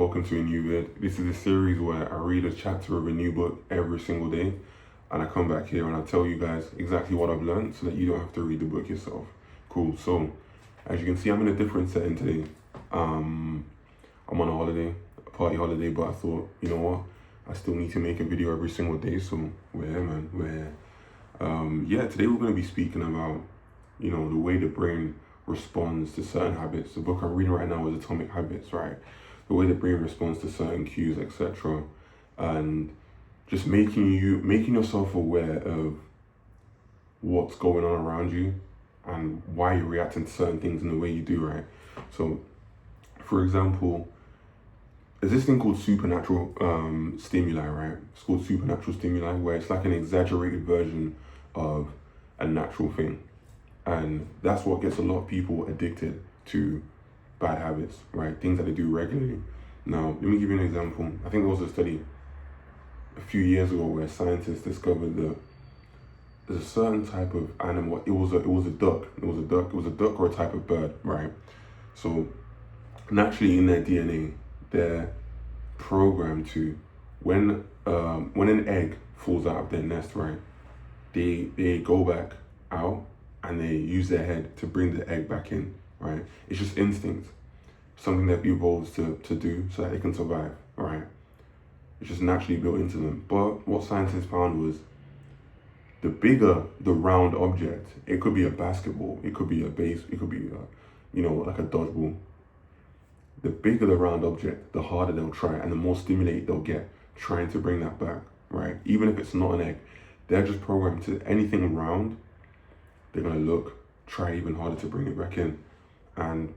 welcome to a new vid. This is a series where I read a chapter of a new book every single day, and I come back here and I tell you guys exactly what I've learned so that you don't have to read the book yourself. Cool. So, as you can see, I'm in a different setting today. I'm on a holiday, a party holiday, but I thought, you know what? I still need to make a video every single day, so we're here, man. We're here. Today we're going to be speaking about, the way the brain responds to certain habits. The book I'm reading right now is Atomic Habits, right? The way the brain responds to certain cues, etc. And just making yourself aware of what's going on around you and why you're reacting to certain things in the way you do, right? So, for example, there's this thing called supernatural stimuli, right? It's called supernatural stimuli, where it's like an exaggerated version of a natural thing. And that's what gets a lot of people addicted to bad habits, right? Things that they do regularly. Now, let me give you an example. I think there was a study a few years ago where scientists discovered that there's a certain type of animal. It was a duck. It was a duck or a type of bird, right? So naturally in their DNA, they're programmed to when an egg falls out of their nest, right? They go back out and they use their head to bring the egg back in, right? It's just instinct, something that evolves to do so that they can survive, right? It's just naturally built into them. But what scientists found was the bigger the round object, it could be a basketball, it could be a base, it could be like a dodgeball. The bigger the round object, the harder they'll try and the more stimulated they'll get trying to bring that back, right? Even if it's not an egg, they're just programmed to anything round, they're gonna try even harder to bring it back in. And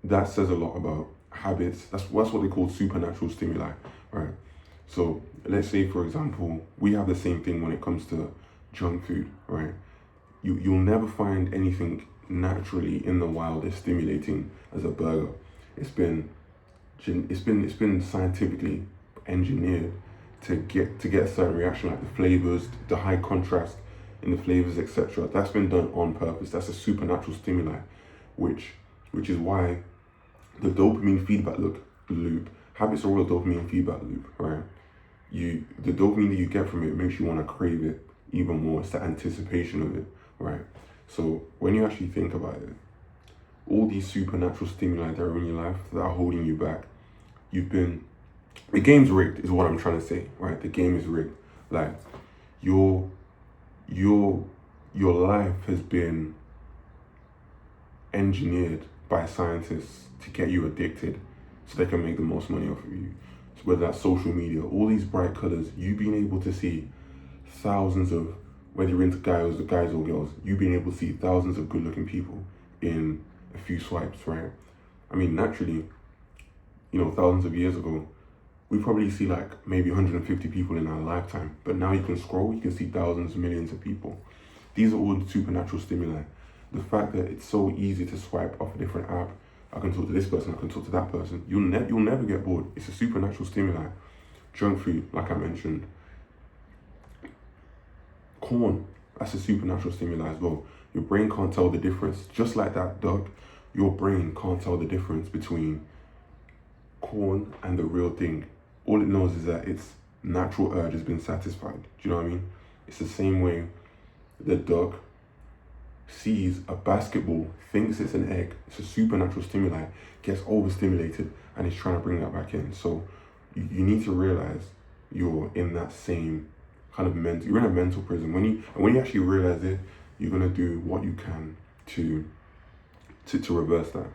that says a lot about habits. That's what they call supernatural stimuli, right? So let's say, for example, we have the same thing when it comes to junk food, right? You'll never find anything naturally in the wild as stimulating as a burger. It's been scientifically engineered to get a certain reaction, like the flavors, the high contrast in the flavors, etc. That's been done on purpose. That's a supernatural stimuli, which is why the dopamine feedback loop, habits are all a dopamine feedback loop, right? The dopamine that you get from it makes you want to crave it even more. It's the anticipation of it, right? So when you actually think about it, all these supernatural stimuli that are in your life that are holding you back, the game's rigged is what I'm trying to say, right? The game is rigged. Like your life has been engineered by scientists to get you addicted so they can make the most money off of you. So whether that's social media, all these bright colors, you being able to see thousands of, whether you're into guys or girls, you being able to see thousands of good looking people in a few swipes, right? I mean, naturally, thousands of years ago, we probably see like maybe 150 people in our lifetime, but now you can scroll, you can see thousands, millions of people. These are all the supernatural stimuli. The fact that it's so easy to swipe off a different app, I can talk to this person, I can talk to that person. You'll never get bored. It's a supernatural stimuli. Junk food, like I mentioned. Corn, that's a supernatural stimuli as well. Your brain can't tell the difference. Just like that duck, your brain can't tell the difference between corn and the real thing. All it knows is that its natural urge has been satisfied. Do you know what I mean? It's the same way the duck sees a basketball, thinks it's an egg, it's a supernatural stimuli, gets overstimulated, and is trying to bring that back in. So you need to realize you're in that same kind of you're in a mental prison. When you actually realize it, you're gonna do what you can to reverse that.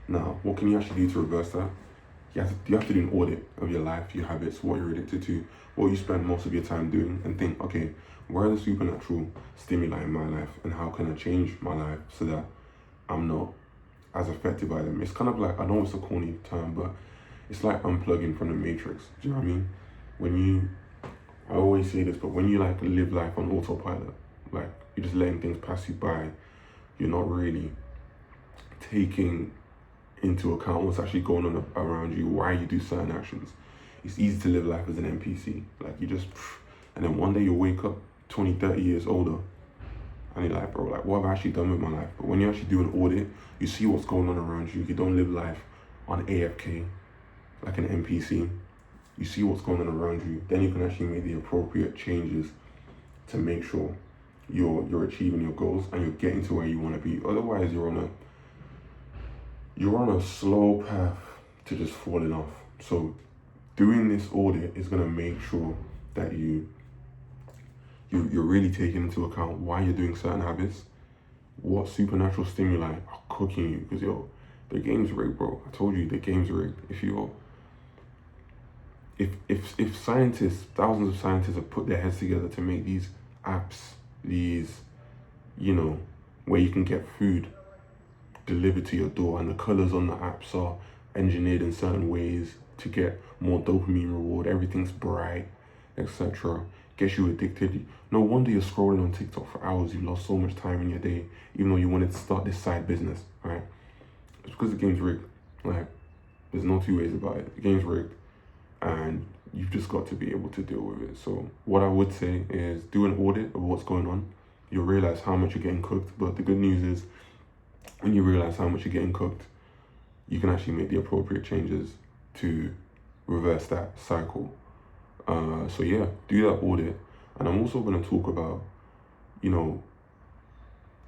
Now, what can you actually do to reverse that? You have to do an audit of your life, your habits, what you're addicted to, what you spend most of your time doing, and think, okay, where are the supernatural stimuli in my life, and how can I change my life so that I'm not as affected by them? It's kind of like, I know it's a corny term, but it's like unplugging from the matrix. Do you know what I mean? I always say this, but when you like live life on autopilot, like you're just letting things pass you by, you're not really taking into account what's actually going on around you, why you do certain actions. It's easy to live life as an NPC. Like and then one day you'll wake up 20, 30 years older and you're like, bro, like what have I actually done with my life? But when you actually do an audit, you see what's going on around you. You don't live life on AFK. like an NPC. You see what's going on around you, then you can actually make the appropriate changes to make sure you're achieving your goals and you're getting to where you want to be. Otherwise, you're on a slow path to just falling off. So doing this audit is going to make sure that you're really taking into account why you're doing certain habits, what supernatural stimuli are cooking you. Because the game's rigged, bro. I told you the game's rigged. If scientists, thousands of scientists have put their heads together to make these apps, these, where you can get food delivered to your door, and the colors on the apps are engineered in certain ways to get more dopamine reward, everything's bright, etc., gets you addicted. No wonder you're scrolling on TikTok for hours. You lost so much time in your day, even though you wanted to start this side business, right? It's because the game's rigged. Like, there's no two ways about it. The game's rigged, and you've just got to be able to deal with it. So what I would say is do an audit of what's going on. You'll realize how much you're getting cooked. But the good news is, when you realize how much you're getting cooked, you can actually make the appropriate changes to reverse that cycle. So yeah, do that audit. And I'm also going to talk about,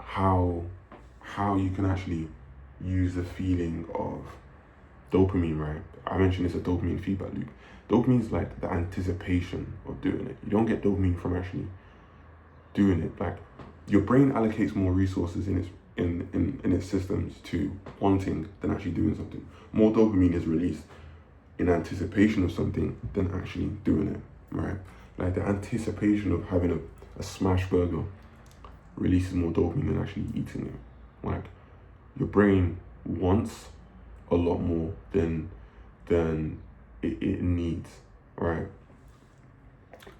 how you can actually use the feeling of dopamine, right? I mentioned it's a dopamine feedback loop. Dopamine is like the anticipation of doing it. You don't get dopamine from actually doing it. Like, your brain allocates more resources in its systems to wanting than actually doing something. More dopamine is released in anticipation of something than actually doing it, right? Like, the anticipation of having a smash burger releases more dopamine than actually eating it. Like, your brain wants a lot more than it needs, right?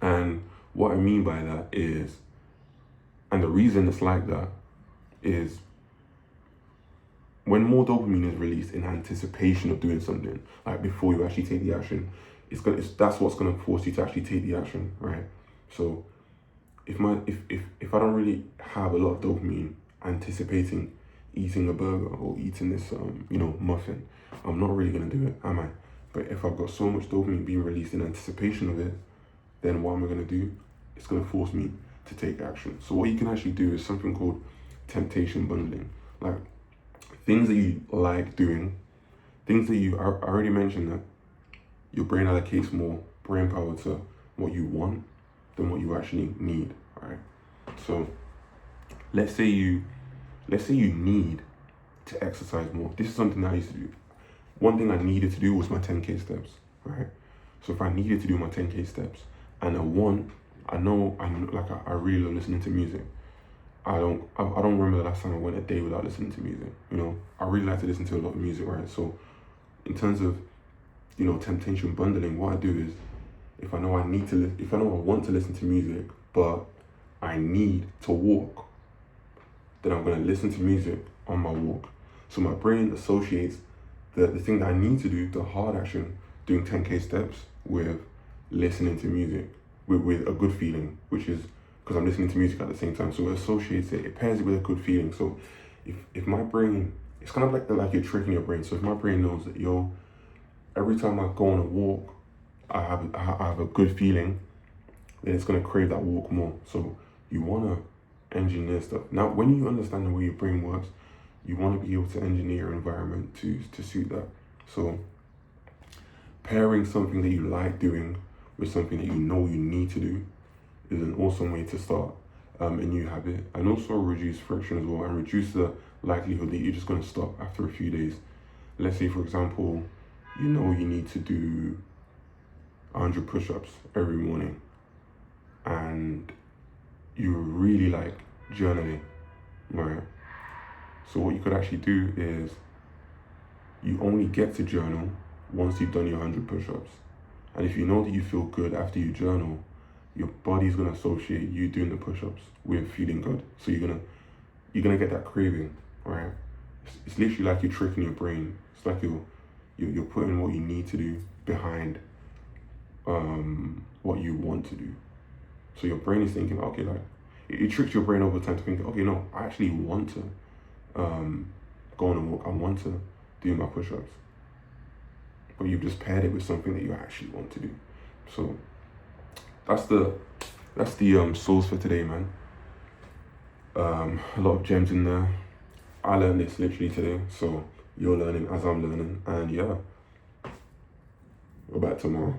And what I mean by that is, and the reason it's like that is, when more dopamine is released in anticipation of doing something, like before you actually take the action, that's what's gonna force you to actually take the action, right? So if I don't really have a lot of dopamine anticipating eating a burger or eating this muffin, I'm not really gonna do it, am I? But if I've got so much dopamine being released in anticipation of it, then what am I gonna do? It's gonna force me to take action. So what you can actually do is something called temptation bundling. Like, things that you like doing, things that I already mentioned that your brain allocates more brain power to what you want than what you actually need, right? So let's say you need to exercise more. This is something that I used to do. One thing I needed to do was my 10K steps, right? So if I needed to do my 10K steps, and I really love listening to music. I don't remember the last time I went a day without listening to music. I really like to listen to a lot of music, right? So in terms of, temptation bundling, what I do is, if I know I want to listen to music, but I need to walk, then I'm going to listen to music on my walk. So my brain associates the thing that I need to do, the hard action, doing 10K steps, with listening to music, with a good feeling, which is because I'm listening to music at the same time. So it associates it pairs it with a good feeling. So if my brain, it's kind of like you're tricking your brain. So if my brain knows that, every time I go on a walk, I have a good feeling, then it's going to crave that walk more. So you want to engineer stuff. Now, when you understand the way your brain works, you want to be able to engineer your environment to suit that. So pairing something that you like doing with something that you know you need to do is an awesome way to start a new habit, and also reduce friction as well, and reduce the likelihood that you're just going to stop after a few days. Let's say, for example, you need to do 100 push-ups every morning, and you really like journaling, right? So what you could actually do is, you only get to journal once you've done your 100 push-ups. And if you know that you feel good after you journal, your body's gonna associate you doing the push-ups with feeling good. So you're gonna get that craving, right? It's literally like you're tricking your brain. It's like you're putting what you need to do behind what you want to do. So your brain is thinking, okay, like, it tricks your brain over time to think, okay, no, I actually want to go on a walk. I want to do my push-ups. but you've just paired it with something that you actually want to do. So that's the source for today, man. A lot of gems in there. I learned this literally today, so you're learning as I'm learning, and yeah, we're back tomorrow.